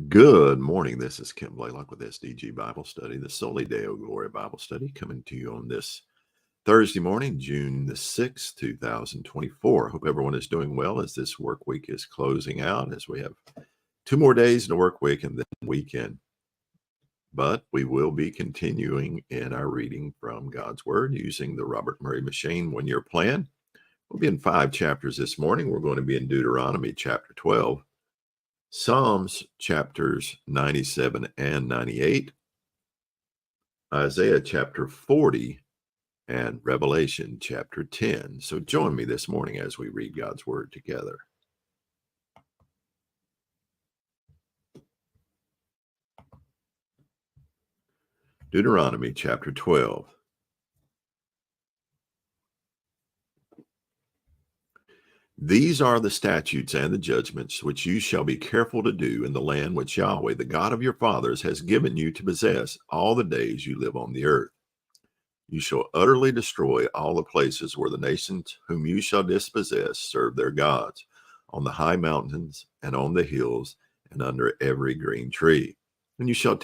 Good morning. This is Kim Blaylock with SDG Bible Study, the Soli Deo Gloria Bible Study, coming to you on this Thursday morning, June the 6th, 2024. Hope everyone is doing well as this work week is closing out, as we have 2 more days in the work week and then weekend. But we will be continuing in our reading from God's Word using the Robert Murray M'Cheyne one-year plan. We'll be in 5 chapters this morning. We're going to be in Deuteronomy chapter 12. Psalms chapters 97 and 98, Isaiah chapter 40, and Revelation chapter 10. So join me this morning as we read God's Word together. Deuteronomy chapter 12. These are the statutes and the judgments which you shall be careful to do in the land which Yahweh, the God of your fathers, has given you to possess all the days you live on the earth. You shall utterly destroy all the places where the nations whom you shall dispossess serve their gods, on the high mountains and on the hills and under every green tree. And you shall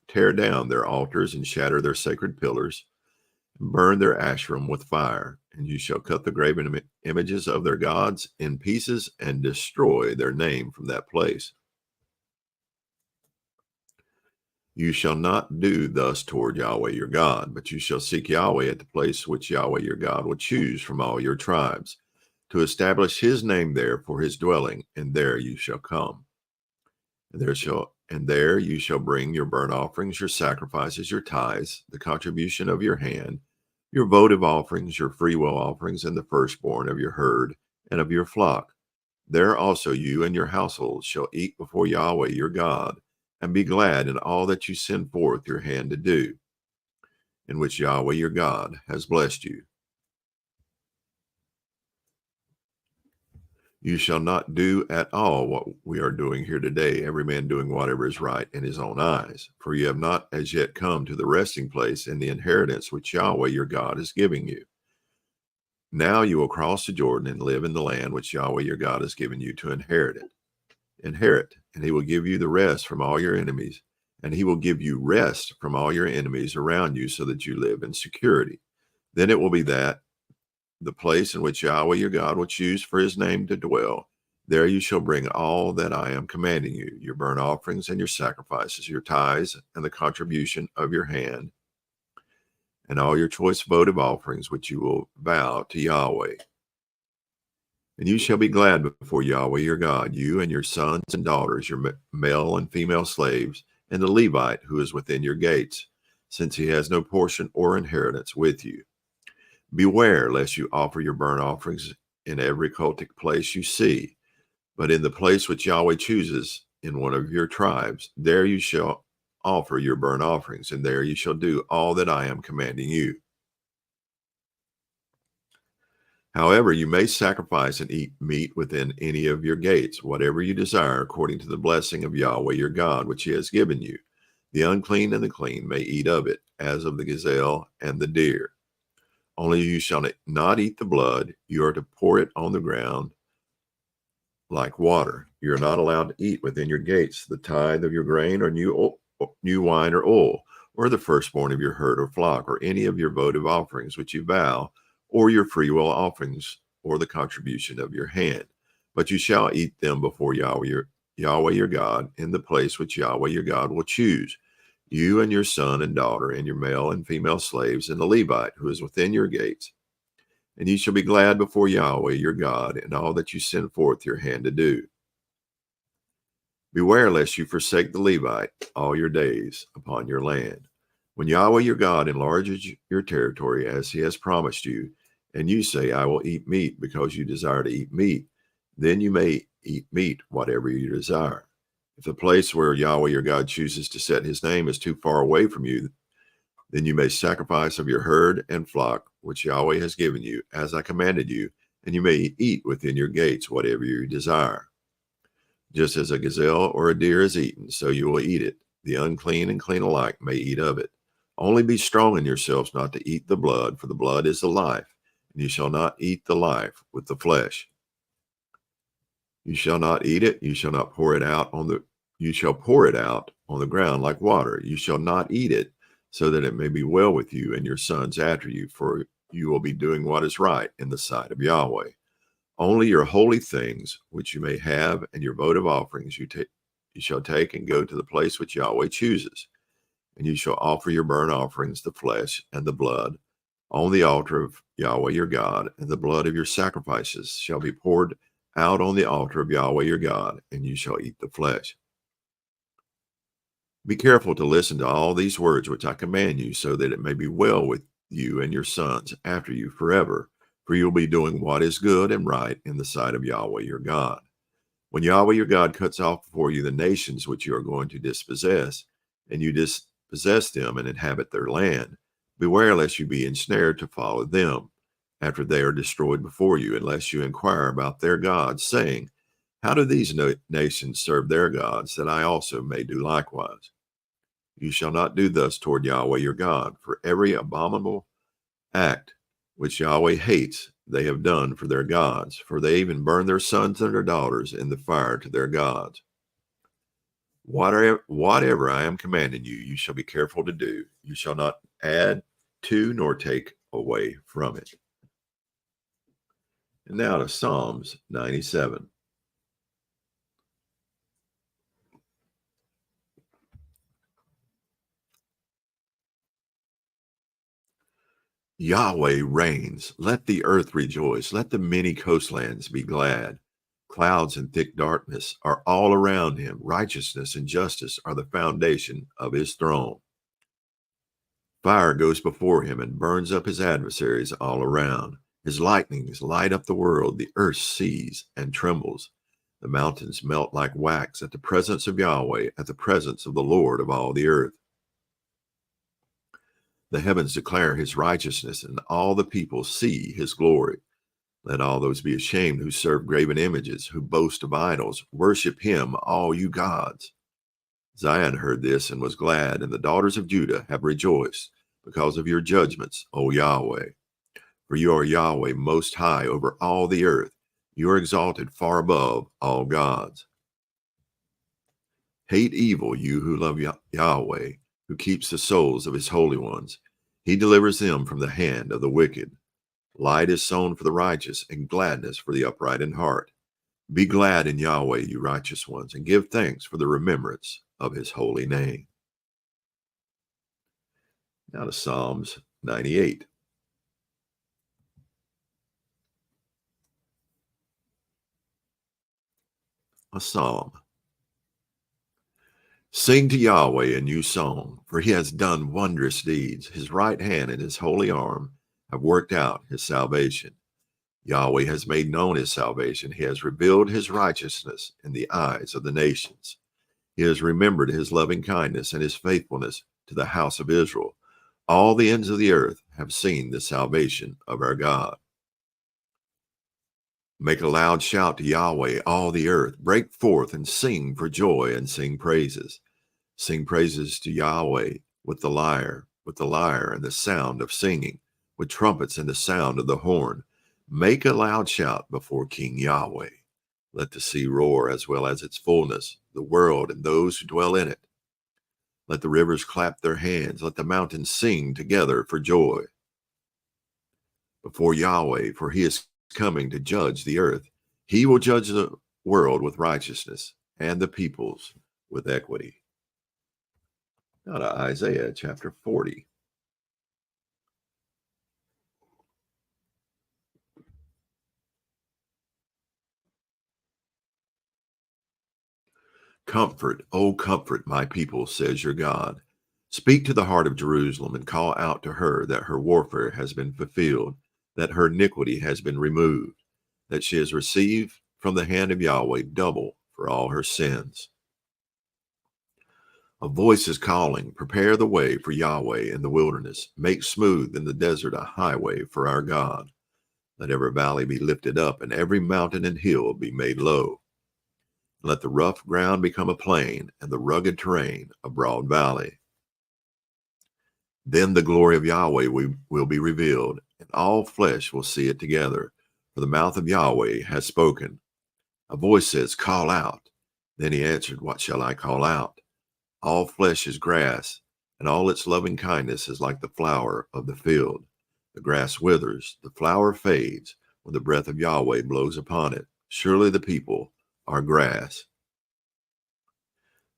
tear down their altars and shatter their sacred pillars, and burn their Asherim with fire. And you shall cut the graven images of their gods in pieces and destroy their name from that place. You shall not do thus toward Yahweh your God, but you shall seek Yahweh at the place which Yahweh your God will choose from all your tribes, to establish his name there for his dwelling, and there you shall come. And there you shall bring your burnt offerings, your sacrifices, your tithes, the contribution of your hand, your votive offerings, your freewill offerings, and the firstborn of your herd and of your flock. There also you and your households shall eat before Yahweh your God, and be glad in all that you send forth your hand to do, in which Yahweh your God has blessed you. You shall not do at all what we are doing here today, every man doing whatever is right in his own eyes, for you have not as yet come to the resting place and the inheritance which Yahweh your God is giving you. Now you will cross the Jordan and live in the land which Yahweh your God has given you to inherit, and he will give you the rest from all your enemies, and he will give you rest from all your enemies around you, so that you live in security. Then it will be that the place in which Yahweh your God will choose for his name to dwell, there you shall bring all that I am commanding you, your burnt offerings and your sacrifices, your tithes and the contribution of your hand, and all your choice votive offerings which you will vow to Yahweh. And you shall be glad before Yahweh your God, you and your sons and daughters, your male and female slaves, and the Levite who is within your gates, since he has no portion or inheritance with you. Beware lest you offer your burnt offerings in every cultic place you see, but in the place which Yahweh chooses in one of your tribes, there you shall offer your burnt offerings, and there you shall do all that I am commanding you. However, you may sacrifice and eat meat within any of your gates, whatever you desire, according to the blessing of Yahweh your God, which he has given you. The unclean and the clean may eat of it, as of the gazelle and the deer. Only you shall not eat the blood. You are to pour it on the ground like water. You are not allowed to eat within your gates the tithe of your grain or new wine or oil, or the firstborn of your herd or flock, or any of your votive offerings which you vow, or your freewill offerings, or the contribution of your hand. But you shall eat them before Yahweh your God, in the place which Yahweh your God will choose, you and your son and daughter, and your male and female slaves, and the Levite who is within your gates. And you shall be glad before Yahweh your God in all that you send forth your hand to do. Beware lest you forsake the Levite all your days upon your land. When Yahweh your God enlarges your territory as he has promised you, and you say, I will eat meat because you desire to eat meat, then you may eat meat, whatever you desire. If the place where Yahweh your God chooses to set his name is too far away from you, then you may sacrifice of your herd and flock, which Yahweh has given you, as I commanded you, and you may eat within your gates whatever you desire. Just as a gazelle or a deer is eaten, so you will eat it. The unclean and clean alike may eat of it. Only be strong in yourselves not to eat the blood, for the blood is the life, and you shall not eat the life with the flesh. You shall not eat it, you shall not pour it out on the You shall pour it out on the ground like water. You shall not eat it, so that it may be well with you and your sons after you, for you will be doing what is right in the sight of Yahweh. Only your holy things which you may have and your votive offerings you shall take and go to the place which Yahweh chooses. And you shall offer your burnt offerings, the flesh and the blood, on the altar of Yahweh your God, and the blood of your sacrifices shall be poured out on the altar of Yahweh your God, and you shall eat the flesh. Be careful to listen to all these words which I command you, so that it may be well with you and your sons after you forever, for you will be doing what is good and right in the sight of Yahweh your God. When Yahweh your God cuts off before you the nations which you are going to dispossess, and you dispossess them and inhabit their land, beware lest you be ensnared to follow them after they are destroyed before you, unless you inquire about their gods, saying, how do these nations serve their gods, that I also may do likewise? You shall not do thus toward Yahweh your God, for every abominable act which Yahweh hates they have done for their gods, for they even burn their sons and their daughters in the fire to their gods. Whatever I am commanding you, you shall be careful to do. You shall not add to nor take away from it. And now to Psalms 97. Yahweh reigns. Let the earth rejoice. Let the many coastlands be glad. Clouds and thick darkness are all around him. Righteousness and justice are the foundation of his throne. Fire goes before him and burns up his adversaries all around. His lightnings light up the world. The earth sees and trembles. The mountains melt like wax at the presence of Yahweh, at the presence of the Lord of all the earth. The heavens declare his righteousness, and all the people see his glory. Let all those be ashamed who serve graven images, who boast of idols. Worship him, all you gods. Zion heard this and was glad, and the daughters of Judah have rejoiced because of your judgments, O Yahweh. For you are Yahweh most high over all the earth. You are exalted far above all gods. Hate evil, you who love Yahweh, who keeps the souls of his holy ones. He delivers them from the hand of the wicked. Light is sown for the righteous, and gladness for the upright in heart. Be glad in Yahweh, you righteous ones, and give thanks for the remembrance of his holy name. Now to Psalms 98. A psalm. Sing to Yahweh a new song, for he has done wondrous deeds. His right hand and his holy arm have worked out his salvation. Yahweh has made known his salvation. He has revealed his righteousness in the eyes of the nations. He has remembered his loving kindness and his faithfulness to the house of Israel. All the ends of the earth have seen the salvation of our God. Make a loud shout to Yahweh, all the earth. Break forth and sing for joy and sing praises. Sing praises to Yahweh with the lyre and the sound of singing, with trumpets and the sound of the horn. Make a loud shout before King Yahweh. Let the sea roar as well as its fullness, the world and those who dwell in it. Let the rivers clap their hands. Let the mountains sing together for joy before Yahweh, for he is coming to judge the earth. He will judge the world with righteousness and the peoples with equity. Now to Isaiah chapter 40. Comfort, O comfort my people, says your God. Speak to the heart of Jerusalem and call out to her that her warfare has been fulfilled, that her iniquity has been removed, that she has received from the hand of Yahweh double for all her sins. A voice is calling, prepare the way for Yahweh in the wilderness, make smooth in the desert a highway for our God. Let every valley be lifted up and every mountain and hill be made low. Let the rough ground become a plain and the rugged terrain a broad valley. Then the glory of Yahweh will be revealed, and all flesh will see it together, for the mouth of Yahweh has spoken. A voice says, call out. Then he answered, What shall I call out? All flesh is grass, and all its loving kindness is like the flower of the field. The grass withers, the flower fades, when the breath of Yahweh blows upon it. Surely the people are grass.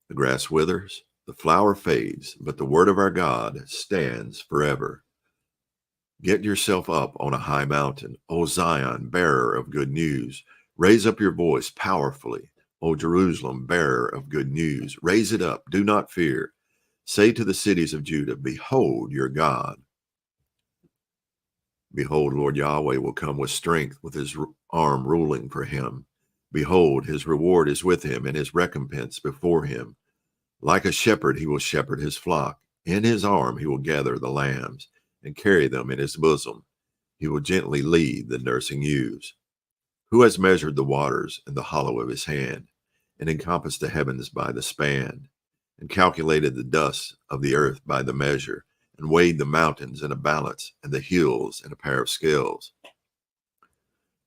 The grass withers, the flower fades, but the word of our God stands forever. Get yourself up on a high mountain, O Zion, bearer of good news. Raise up your voice powerfully, O Jerusalem, bearer of good news. Raise it up, do not fear. Say to the cities of Judah, Behold your God. Behold, Lord Yahweh will come with strength, with his arm ruling for him. Behold, his reward is with him, and his recompense before him. Like a shepherd, he will shepherd his flock. In his arm, he will gather the lambs and carry them in his bosom. He will gently lead the nursing ewes. Who has measured the waters in the hollow of his hand, and encompassed the heavens by the span, and calculated the dust of the earth by the measure, and weighed the mountains in a balance, and the hills in a pair of scales?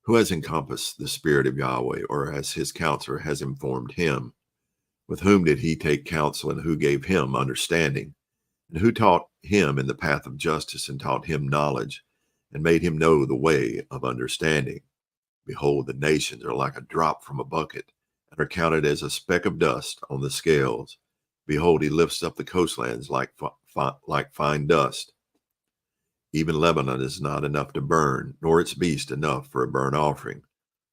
Who has encompassed the Spirit of Yahweh, or as his counselor has informed him? With whom did he take counsel, and who gave him understanding? And who taught him in the path of justice, and taught him knowledge, and made him know the way of understanding? Behold, the nations are like a drop from a bucket, and are counted as a speck of dust on the scales. Behold, he lifts up the coastlands like fine dust. Even Lebanon is not enough to burn, nor its beast enough for a burnt offering.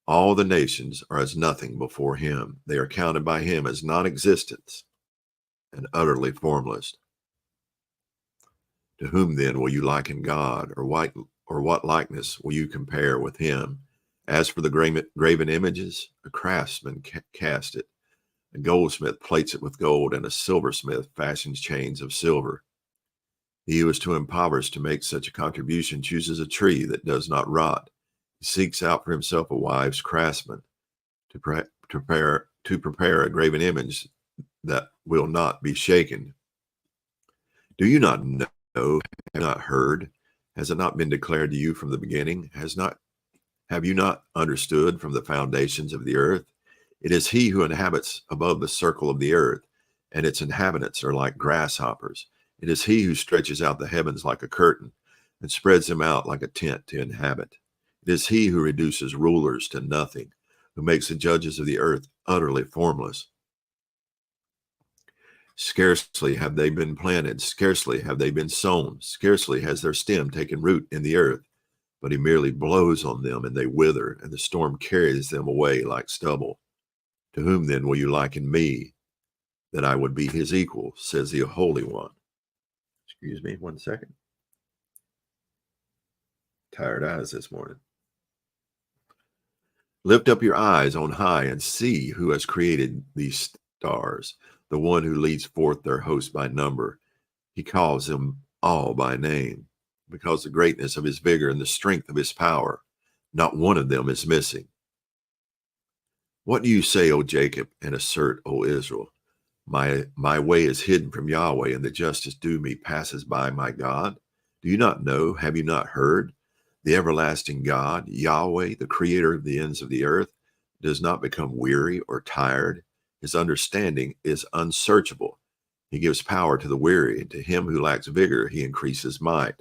All the nations are as nothing before him. They are counted by him as non-existence and utterly formless. To whom then will you liken God, or what likeness will you compare with him? As for the graven images, a craftsman cast it. A goldsmith plates it with gold, and a silversmith fashions chains of silver. He who is too impoverished to make such a contribution chooses a tree that does not rot. He seeks out for himself a wise craftsman to prepare a graven image that will not be shaken. Do you not know? Have you not heard? Has it not been declared to you from the beginning? Have you not understood from the foundations of the earth? It is he who inhabits above the circle of the earth, and its inhabitants are like grasshoppers. It is he who stretches out the heavens like a curtain, and spreads them out like a tent to inhabit. It is he who reduces rulers to nothing, who makes the judges of the earth utterly formless. Scarcely have they been planted, scarcely have they been sown, scarcely has their stem taken root in the earth, but he merely blows on them, and they wither, and the storm carries them away like stubble. To whom then will you liken me, that I would be his equal, says the Holy One? Excuse me 1 second. Tired eyes this morning. Lift up your eyes on high and see who has created these stars, the one who leads forth their host by number. He calls them all by name, because the greatness of his vigor and the strength of his power, not one of them is missing. What do you say, O Jacob, and assert, O Israel? My way is hidden from Yahweh, and the justice due me passes by my God. Do you not know? Have you not heard? The everlasting God, Yahweh, the creator of the ends of the earth, does not become weary or tired. His understanding is unsearchable. He gives power to the weary, and to him who lacks vigor, he increases might.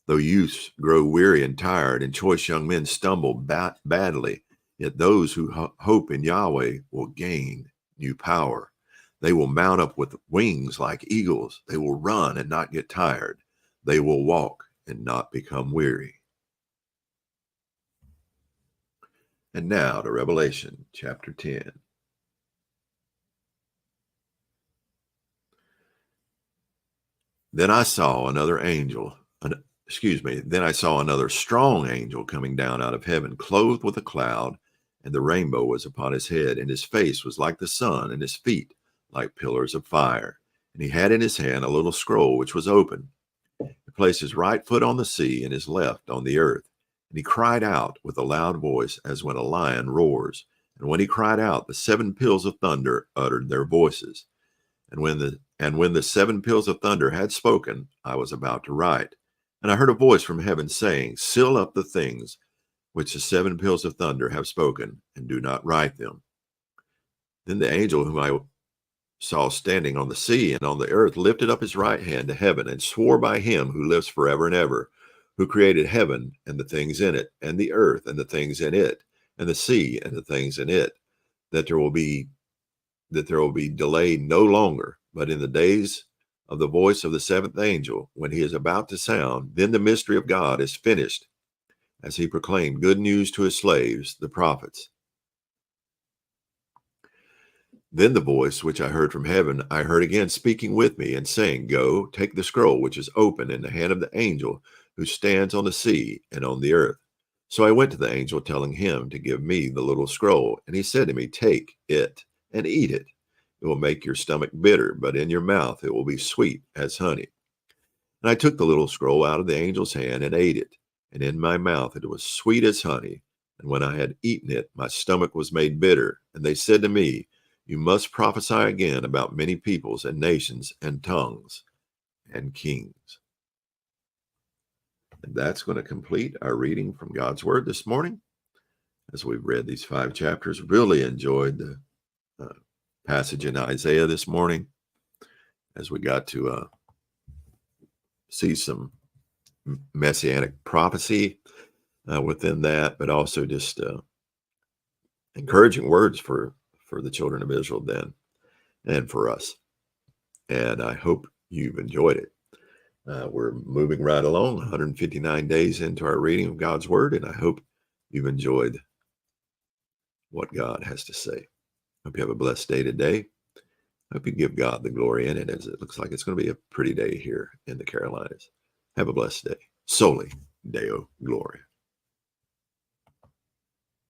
Though youths grow weary and tired, and choice young men stumble badly, yet those who hope in Yahweh will gain new power. They will mount up with wings like eagles. They will run and not get tired. They will walk and not become weary. And now to Revelation chapter 10. Then I saw another strong angel coming down out of heaven, clothed with a cloud, and the rainbow was upon his head, and his face was like the sun, and his feet like pillars of fire. And he had in his hand a little scroll which was open. He placed his right foot on the sea and his left on the earth. And he cried out with a loud voice, as when a lion roars. And when he cried out, the 7 peals of thunder uttered their voices. And when the 7 peals of thunder had spoken, I was about to write. And I heard a voice from heaven saying, Seal up the things which the 7 peals of thunder have spoken, and do not write them. Then the angel whom I saw standing on the sea and on the earth lifted up his right hand to heaven and swore by him who lives forever and ever, who created heaven and the things in it, and the earth and the things in it, and the sea and the things in it, that there will be delay no longer, but in the days of the voice of the seventh angel, when he is about to sound, then the mystery of God is finished, as he proclaimed good news to his slaves, the prophets. Then the voice which I heard from heaven, I heard again speaking with me and saying, Go, take the scroll which is open in the hand of the angel who stands on the sea and on the earth. So I went to the angel, telling him to give me the little scroll. And he said to me, Take it and eat it. It will make your stomach bitter, but in your mouth it will be sweet as honey. And I took the little scroll out of the angel's hand and ate it. And in my mouth it was sweet as honey. And when I had eaten it, my stomach was made bitter. And they said to me, You must prophesy again about many peoples and nations and tongues and kings. And that's going to complete our reading from God's Word this morning. As we've read these 5 chapters, really enjoyed the passage in Isaiah this morning, as we got to see some messianic prophecy within that, but also just encouraging words for the children of Israel then and for us. And I hope you've enjoyed it. We're moving right along, 159 days into our reading of God's Word, and I hope you've enjoyed what God has to say. Hope you have a blessed day today. Hope you give God the glory in it, as it looks like it's going to be a pretty day here in the Carolinas. Have a blessed day. Soli Deo Gloria.